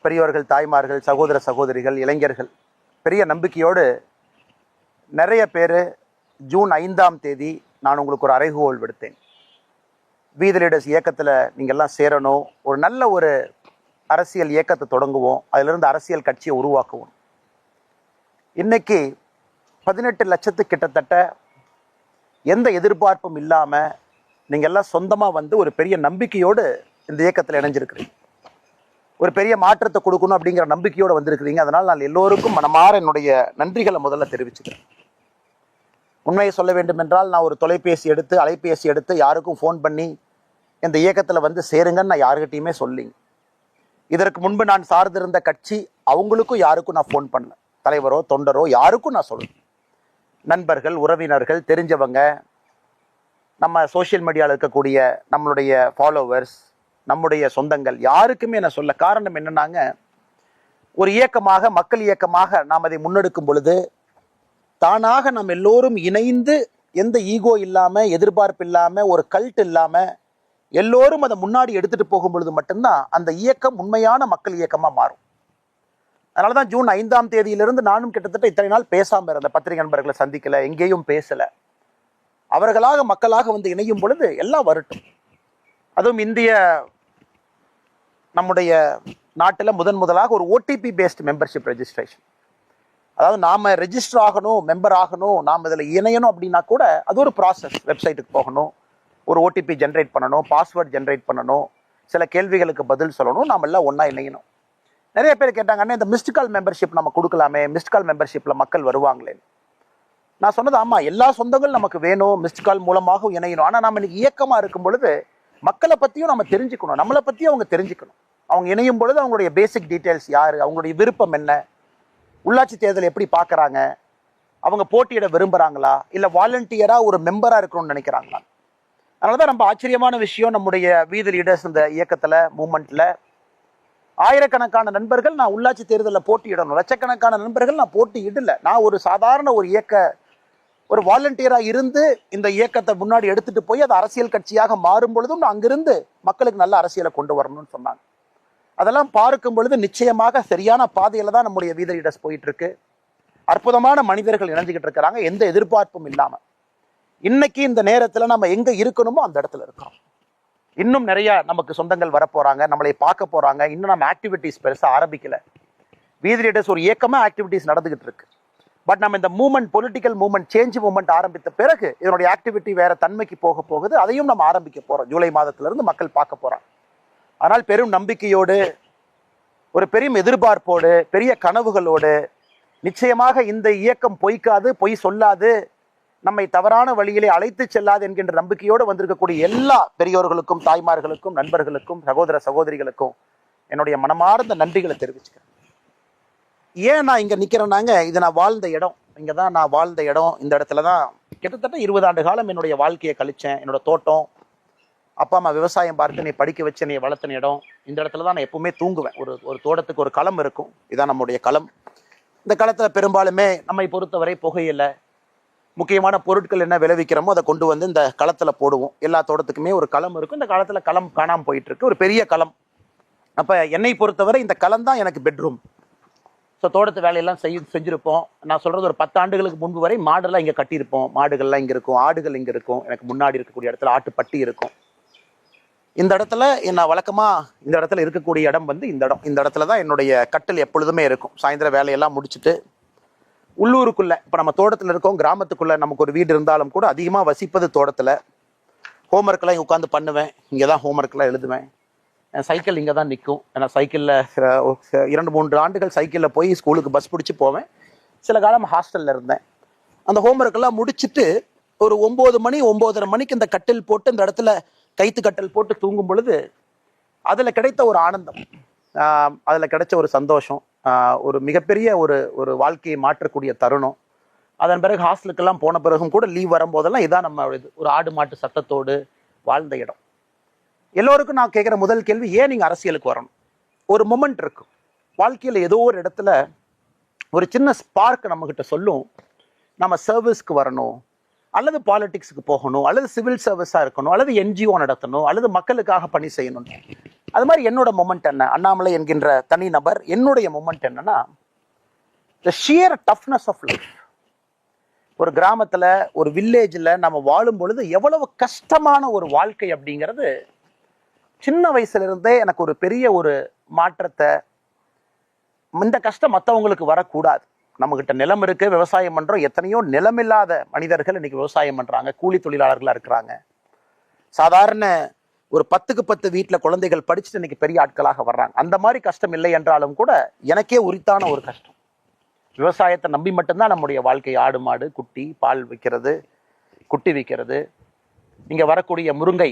பெரியவர்கள், தாய்மார்கள், சகோதர சகோதரிகள், இளைஞர்கள் பெரிய நம்பிக்கையோடு நிறைய பேர் ஜூன் 5ஆம் தேதி நான் உங்களுக்கு ஒரு அறைகோல் விடுத்தேன். வி தி லீடர்ஸ் இயக்கத்தில் நீங்கள் எல்லாம் சேரணும், ஒரு நல்ல ஒரு அரசியல் இயக்கத்தை தொடங்குவோம், அதிலிருந்து அரசியல் கட்சியை உருவாக்குவோம். இன்னைக்கு 18 லட்சத்துக்கு கிட்டத்தட்ட எந்த எதிர்பார்ப்பும் இல்லாமல் நீங்கள் எல்லாம் சொந்தமாக வந்து ஒரு பெரிய நம்பிக்கையோடு இந்த இயக்கத்தில் இணைஞ்சிருக்கிறீங்க. ஒரு பெரிய மாற்றத்தை கொடுக்கணும் அப்படிங்கிற நம்பிக்கையோடு வந்திருக்கிறீங்க. அதனால் நான் எல்லோருக்கும் மனமாற என்னுடைய நன்றிகளை முதல்ல தெரிவிச்சுக்கிறேன். உண்மையை சொல்ல வேண்டும் என்றால், நான் ஒரு அலைபேசி எடுத்து யாருக்கும் ஃபோன் பண்ணி இந்த இயக்கத்தில் வந்து சேருங்கன்னு நான் யாருக்கிட்டையுமே சொல்லிங்க. இதற்கு முன்பு நான் சார்ந்திருந்த கட்சி அவங்களுக்கும் யாருக்கும் நான் ஃபோன் பண்ணல. தலைவரோ தொண்டரோ யாருக்கும் நான் சொல்லுவேன். நண்பர்கள், உறவினர்கள், தெரிஞ்சவங்க, நம்ம சோஷியல் மீடியாவில் இருக்கக்கூடிய நம்மளுடைய ஃபாலோவர்ஸ், நம்முடைய சொந்தங்கள் யாருக்குமே நான் சொல்ல. காரணம் என்னன்னாங்க, ஒரு இயக்கமாக, மக்கள் இயக்கமாக நாம் அதை முன்னெடுக்கும் பொழுது தானாக நாம் எல்லோரும் இணைந்து எந்த ஈகோ இல்லாமல், எதிர்பார்ப்பு இல்லாமல், ஒரு கல்ட் இல்லாமல் எல்லோரும் அதை முன்னாடி எடுத்துட்டு போகும் பொழுது மட்டும்தான் அந்த இயக்கம் உண்மையான மக்கள் இயக்கமாக மாறும். அதனால தான் ஜூன் 5ஆம் தேதியிலிருந்து நானும் கிட்டத்தட்ட இத்தனை நாள் பேசாமல் இருந்த பத்திரிகை நண்பர்களை சந்திக்கலை, எங்கேயும் பேசலை. அவர்களாக மக்களாக வந்து இணையும் பொழுது எல்லாம் வரட்டும். அதுவும் நம்முடைய நாட்டில் முதலாக ஒரு ஓடிபி பேஸ்ட் மெம்பர்ஷிப் ரெஜிஸ்ட்ரேஷன். அதாவது நாம் ரெஜிஸ்டர் ஆகணும், மெம்பர் ஆகணும், நாம் இதில் இணையணும் அப்படின்னா கூட அது ஒரு ப்ராசஸ். வெப்சைட்டுக்கு போகணும், ஒரு ஓடிபி ஜென்ரேட் பண்ணணும், பாஸ்வேர்ட் ஜென்ரேட் பண்ணணும், சில கேள்விகளுக்கு பதில் சொல்லணும், நாம் எல்லாம் ஒன்றா இணையணும். நிறைய பேர் கேட்டாங்கன்னா, இந்த மிஸ்டு கால் மெம்பர்ஷிப் நம்ம கொடுக்கலாமே, மிஸ்டு கால் மெம்பர்ஷிப்பில் மக்கள் வருவாங்களே. நான் சொன்னது ஆமாம், எல்லா சொந்தங்களும் நமக்கு வேணும், மிஸ்டு கால் மூலமாக இணையணும். ஆனால் நம்ம இன்னைக்கு இயக்கமாக இருக்கும் பொழுது மக்களை பற்றியும் நம்ம தெரிஞ்சுக்கணும், நம்மளை பற்றியும் அவங்க தெரிஞ்சுக்கணும். அவங்க இணையும் பொழுது அவங்களுடைய பேசிக் டீட்டெயில்ஸ் யார், அவங்களுடைய விருப்பம் என்ன, உள்ளாட்சி தேர்தல் எப்படி பார்க்குறாங்க, அவங்க போட்டியிட விரும்புகிறாங்களா, இல்லை வாலண்டியராக ஒரு மெம்பராக இருக்கணும்னு நினைக்கிறாங்களா. அதனால தான் ரொம்ப ஆச்சரியமான விஷயம், நம்முடைய வி தி லீடர்ஸ் இந்த இயக்கத்தில், மூமெண்ட்டில் ஆயிரக்கணக்கான நண்பர்கள் நான் உள்ளாட்சி தேர்தலில் போட்டியிடணும், லட்சக்கணக்கான நண்பர்கள் நான் போட்டியிடலை. நான் ஒரு சாதாரண ஒரு வாலண்டியராக இருந்து இந்த இயக்கத்தை முன்னாடி எடுத்துகிட்டு போய் அது அரசியல் கட்சியாக மாறும் பொழுதும் நான் அங்கிருந்து மக்களுக்கு நல்ல அரசியலை கொண்டு வரணும்னு சொன்னாங்க. அதெல்லாம் பார்க்கும் பொழுது நிச்சயமாக சரியான பாதையில் தான் நம்முடைய வி தி லீடர்ஸ் போயிட்டு இருக்கு. அற்புதமான மனிதர்கள் இணைஞ்சிக்கிட்டு இருக்கிறாங்க, எந்த எதிர்பார்ப்பும் இல்லாமல். இன்னைக்கு இந்த நேரத்தில் நம்ம எங்கே இருக்கணுமோ அந்த இடத்துல இருக்கிறோம். இன்னும் நிறைய நமக்கு சொந்தங்கள் வரப்போறாங்க, நம்மளை பார்க்க போறாங்க. இன்னும் நம்ம ஆக்டிவிட்டிஸ் பெருசாக ஆரம்பிக்கல. வி தி லீடர்ஸ் ஒரு இயக்கமாக ஆக்டிவிட்டிஸ் நடந்துகிட்டு இருக்கு. பட் நம்ம இந்த moment, political moment, change moment ஆரம்பித்த பிறகு இதனுடைய ஆக்டிவிட்டி வேற தன்மைக்கு போக போகுது. அதையும் நம்ம ஆரம்பிக்க போறோம். ஜூலை மாதத்திலிருந்து மக்கள் பார்க்க போறாங்க. ஆனால் பெரும் நம்பிக்கையோடு, ஒரு பெரும் எதிர்பார்ப்போடு, பெரிய கனவுகளோடு, நிச்சயமாக இந்த இயக்கம் பொய்க்காது, பொய் சொல்லாது, நம்மை தவறான வழியிலே அழைத்து செல்லாது என்கின்ற நம்பிக்கையோடு வந்திருக்கக்கூடிய எல்லா பெரியோர்களுக்கும், தாய்மார்களுக்கும், நண்பர்களுக்கும், சகோதர சகோதரிகளுக்கும் என்னுடைய மனமார்ந்த நன்றிகளை தெரிவிச்சுக்கிறேன். ஏன் நான் இங்கே நிற்கிறேன்னாங்க, இது நான் வாழ்ந்த இடம், இங்கே தான் நான் வாழ்ந்த இடம். இந்த இடத்துல தான் கிட்டத்தட்ட 20 ஆண்டு காலம் என்னுடைய வாழ்க்கையை கழித்தேன். என்னோட தோட்டம், அப்பா அம்மா விவசாயம் பார்த்து என்னை படிக்க வச்சு என்னை வளர்த்தின இடம். இந்த இடத்துல தான் நான் எப்பவுமே தூங்குவேன். ஒரு தோட்டத்துக்கு ஒரு களம் இருக்கும், இதுதான் நம்முடைய களம். இந்த களத்தில் பெரும்பாலுமே நம்மை பொறுத்தவரை புகையில முக்கியமான பொருட்கள் என்ன விளைவிக்கிறோமோ அதை கொண்டு வந்து இந்த களத்தில் போடுவோம். எல்லா தோட்டத்துக்குமே ஒரு களம் இருக்கும். இந்த காலத்தில் களம் காணாமல் போயிட்டு இருக்கு, ஒரு பெரிய களம். அப்போ என்னை பொறுத்தவரை இந்த களம் தான் எனக்கு பெட்ரூம். ஸோ தோட்டத்து வேலையெல்லாம் செஞ்சுருப்போம். நான் சொல்கிறது ஒரு 10 ஆண்டுகளுக்கு முன்பு வரை மாடெல்லாம் இங்கே கட்டியிருப்போம். மாடுகள்லாம் இங்கே இருக்கும், ஆடுகள் இங்கே இருக்கும். எனக்கு முன்னாடி இருக்கக்கூடிய இடத்துல ஆட்டுப்பட்டி இருக்கும். இந்த இடத்துல நான் வழக்கமாக இந்த இடத்துல இருக்கக்கூடிய இடம் வந்து இந்த இடத்துல தான் என்னுடைய கட்டில் எப்பொழுதுமே இருக்கும். சாயந்தரம் வேலையெல்லாம் முடிச்சுட்டு உள்ளூருக்குள்ளே, இப்போ நம்ம தோட்டத்தில் இருக்கோம், கிராமத்துக்குள்ளே நமக்கு ஒரு வீடு இருந்தாலும் கூட அதிகமாக வசிப்பது தோட்டத்தில். ஹோம்ஒர்க்கெல்லாம் இங்கே உட்காந்து பண்ணுவேன், இங்கே தான் ஹோம்ஒர்க்கெலாம் எழுதுவேன். என் சைக்கிள் இங்கே தான் நிற்கும். ஏன்னா சைக்கிளில் 2-3 ஆண்டுகள் சைக்கிளில் போய் ஸ்கூலுக்கு பஸ் பிடிச்சி போவேன். சில காலம் ஹாஸ்டலில் இருந்தேன். அந்த ஹோம்ஒர்க்கெல்லாம் முடிச்சுட்டு ஒரு 9 மணி 9:30 மணிக்கு இந்த கட்டில் போட்டு இந்த இடத்துல கைத்து கட்டல் போட்டு தூங்கும் பொழுது அதில் கிடைத்த ஒரு ஆனந்தம், அதில் கிடைச்ச ஒரு சந்தோஷம், ஒரு மிகப்பெரிய ஒரு வாழ்க்கையை மாற்றக்கூடிய தருணம். அதன் பிறகு ஹாஸ்டலுக்கெல்லாம் போன பிறகும் கூட லீவ் வரும்போதெல்லாம் இதான் நம்ம ஒரு ஆடு மாட்டு சத்தத்தோடு வாழ்ந்த இடம். எல்லோருக்கும் நான் கேட்குற முதல் கேள்வி, ஏன் நீங்கள் அரசியலுக்கு வரணும்? ஒரு மொமெண்ட் இருக்கும் வாழ்க்கையில், ஏதோ ஒரு இடத்துல ஒரு சின்ன ஸ்பார்க் நம்மக்கிட்ட சொல்லும், நம்ம சர்வீஸ்க்கு வரணும், அல்லது பாலிடிக்ஸுக்கு போகணும், அல்லது சிவில் சர்வீஸாக இருக்கணும், அல்லது என்ஜிஓ நடத்தணும், அல்லது மக்களுக்காக பணி செய்யணும். அது மாதிரி என்னோட மொமெண்ட் என்ன, அண்ணாமலை என்கின்ற தனி நபர், என்னுடைய மொமெண்ட் என்னன்னா the sheer toughness of life. ஒரு கிராமத்துல ஒரு வில்லேஜ்ல நம்ம வாழும் பொழுது எவ்வளவு கஷ்டமான ஒரு வாழ்க்கை அப்படிங்கிறது சின்ன வயசுல இருந்தே எனக்கு ஒரு பெரிய ஒரு மாற்றத்தை, இந்த கஷ்டம் மற்றவங்களுக்கு வரக்கூடாது. நம்ம கிட்ட நிலம் இருக்கு, விவசாயம் பண்றோம், எத்தனையோ நிலமில்லாத மனிதர்கள் இன்னைக்கு விவசாயம் பண்றாங்க, கூலி தொழிலாளர்களா இருக்கிறாங்க. சாதாரண ஒரு 10க்கு 10 வீட்டுல குழந்தைகள் படிச்சுட்டு இன்னைக்கு பெரிய ஆட்களாக வர்றாங்க. அந்த மாதிரி கஷ்டம் இல்லை என்றாலும் கூட எனக்கே உரித்தான ஒரு கஷ்டம். விவசாயத்தை நம்பி மட்டும்தான் நம்முடைய வாழ்க்கை. ஆடு மாடு குட்டி பால் விற்கிறது, குட்டி விற்கிறது. இங்க வரக்கூடிய முருங்கை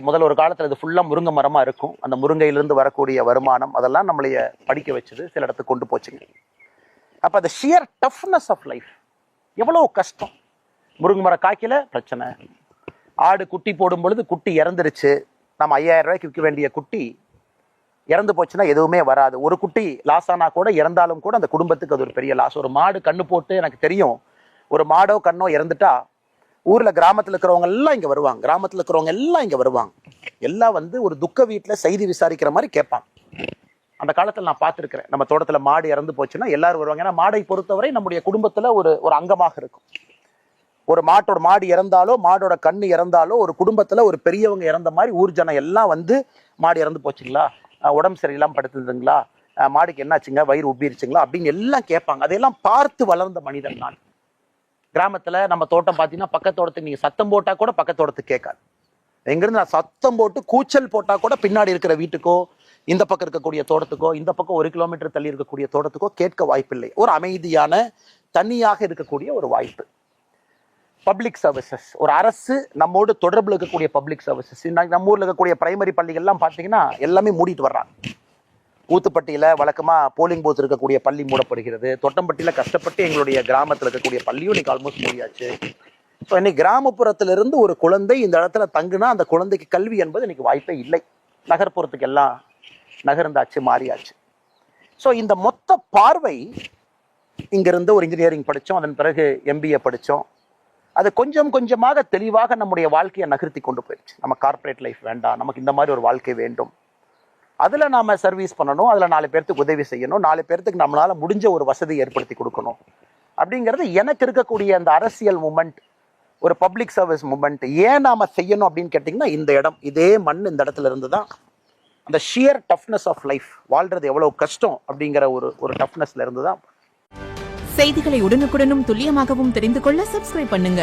முதல்ல ஒரு காலத்துல இது ஃபுல்லா முருங்கை மரமா இருக்கும். அந்த முருங்கையிலிருந்து வரக்கூடிய வருமானம் அதெல்லாம் நம்மளைய படிக்க வச்சது, சில இடத்துக்கு கொண்டு போச்சுங்க. அப்ப அந்த ஷியர் டஃப்னஸ் ஆஃப் லைஃப், எவ்வளவு கஷ்டம். முருங்கை மரம் காய்க்கல பிரச்சனை, ஆடு குட்டி போடும் பொழுது குட்டி இறந்துருச்சு, நம்ம 5000 ரூபாய்க்கு விற்க வேண்டிய குட்டி இறந்து போச்சுன்னா எதுவுமே வராது. ஒரு குட்டி லாஸ் ஆனா கூட, இறந்தாலும் கூட அந்த குடும்பத்துக்கு அது ஒரு பெரிய லாஸ். ஒரு மாடு கண்ணு போட்டு, எனக்கு தெரியும், ஒரு மாடோ கண்ணோ இறந்துட்டா ஊர்ல கிராமத்துல இருக்கிறவங்க எல்லாம் இங்க வருவாங்க, கிராமத்துல இருக்கிறவங்க எல்லாம் இங்க வருவாங்க, எல்லாம் வந்து ஒரு துக்க வீட்டுல செய்தி விசாரிக்கிற மாதிரி கேட்பாங்க. அந்த காலத்துல நான் பார்த்துருக்கிறேன். நம்ம தோட்டத்துல மாடு இறந்து போச்சுன்னா எல்லாரும் வருவாங்க. ஏன்னா மாடை பொறுத்தவரை நம்முடைய குடும்பத்துல ஒரு அங்கமாக இருக்கும். ஒரு மாடு இறந்தாலோ, மாடோட கண்ணு இறந்தாலோ, ஒரு குடும்பத்துல ஒரு பெரியவங்க இறந்த மாதிரி ஊர் ஜனம் எல்லாம் வந்து, மாடு இறந்து போச்சுங்களா, உடம்பு சரியில்லாம படுத்துதுங்களா, மாடுக்கு என்னாச்சுங்க, வயிறு உப்பிருச்சுங்களா அப்படின்னு எல்லாம் கேட்பாங்க. அதையெல்லாம் பார்த்து வளர்ந்த மனிதன் நான். கிராமத்துல நம்ம தோட்டம் பார்த்தீங்கன்னா பக்கத்தோட்டத்துக்கு நீங்க சத்தம் போட்டா கூட பக்கத்தோட்டத்துக்கு கேட்காது. எங்கிருந்து நான் சத்தம் போட்டு கூச்சல் போட்டா கூட பின்னாடி இருக்கிற வீட்டுக்கோ, இந்த பக்கம் இருக்கக்கூடிய தோட்டத்துக்கோ, இந்த பக்கம் 1 கிலோமீட்டர் தள்ளி இருக்கக்கூடிய தோட்டத்துக்கோ கேட்க வாய்ப்பில்லை. ஒரு அமைதியான தனியாக இருக்கக்கூடிய ஒரு வாய்ப்பு. பப்ளிக் சர்வீசஸ், ஒரு அரசு நம்மோடு தொடர்பில் இருக்கக்கூடிய பப்ளிக் சர்வீசஸ். நம்ம ஊர்ல இருக்கக்கூடிய பிரைமரி பள்ளிகள்லாம் பார்த்தீங்கன்னா எல்லாமே மூடிட்டு வர்றாங்க. ஊத்துப்பட்டியில வழக்கமா போலிங் பூத் இருக்கக்கூடிய பள்ளி மூடப்படுகிறது. தொட்டம்பட்டியில கஷ்டப்பட்டு எங்களுடைய கிராமத்தில் இருக்கக்கூடிய பள்ளியும் இன்னைக்கு ஆல்மோஸ்ட் மூடியாச்சு. ஸோ இன்னைக்கு கிராமப்புறத்திலிருந்து ஒரு குழந்தை இந்த இடத்துல தங்குனா அந்த குழந்தைக்கு கல்வி என்பது இன்னைக்கு வாய்ப்பே இல்லை. நகர்ப்புறத்துக்கு எல்லாம் நகர்ந்தாச்சு, மாறியாச்சு. ஸோ இந்த மொத்த பார்வை, இங்கிருந்து ஒரு இன்ஜினியரிங் படித்தோம், அதன் பிறகு MBA படித்தோம். அது கொஞ்சம் கொஞ்சமாக தெளிவாக நம்முடைய வாழ்க்கையை நகர்த்தி கொண்டு போயிடுச்சு. நம்ம கார்பரேட் லைஃப் வேண்டாம், நமக்கு இந்த மாதிரி ஒரு வாழ்க்கை வேண்டும், அதில் நாம் சர்வீஸ் பண்ணணும், அதில் 4 பேர்த்துக்கு உதவி செய்யணும், 4 பேர்த்துக்கு நம்மளால் முடிஞ்ச ஒரு வசதி ஏற்படுத்தி கொடுக்கணும் அப்படிங்கிறது எனக்கு இருக்கக்கூடிய அந்த அரசியல் மூமெண்ட், ஒரு பப்ளிக் சர்வீஸ் மூமெண்ட். ஏன் நாம் செய்யணும் அப்படின்னு கேட்டிங்கன்னா, இந்த இடம், இதே மண், இந்த இடத்துல இருந்து தான் அந்த ஷியர் டஃப்னஸ் ஆஃப் லைஃப், வாழ்றது எவ்வளோ கஷ்டம் அப்படிங்கிற ஒரு டஃப்னஸ்ல இருந்து தான். செய்திகளை உடனுக்குடனும் துல்லியமாகவும் தெரிந்து கொள்ள சப்ஸ்கிரைப் பண்ணுங்க.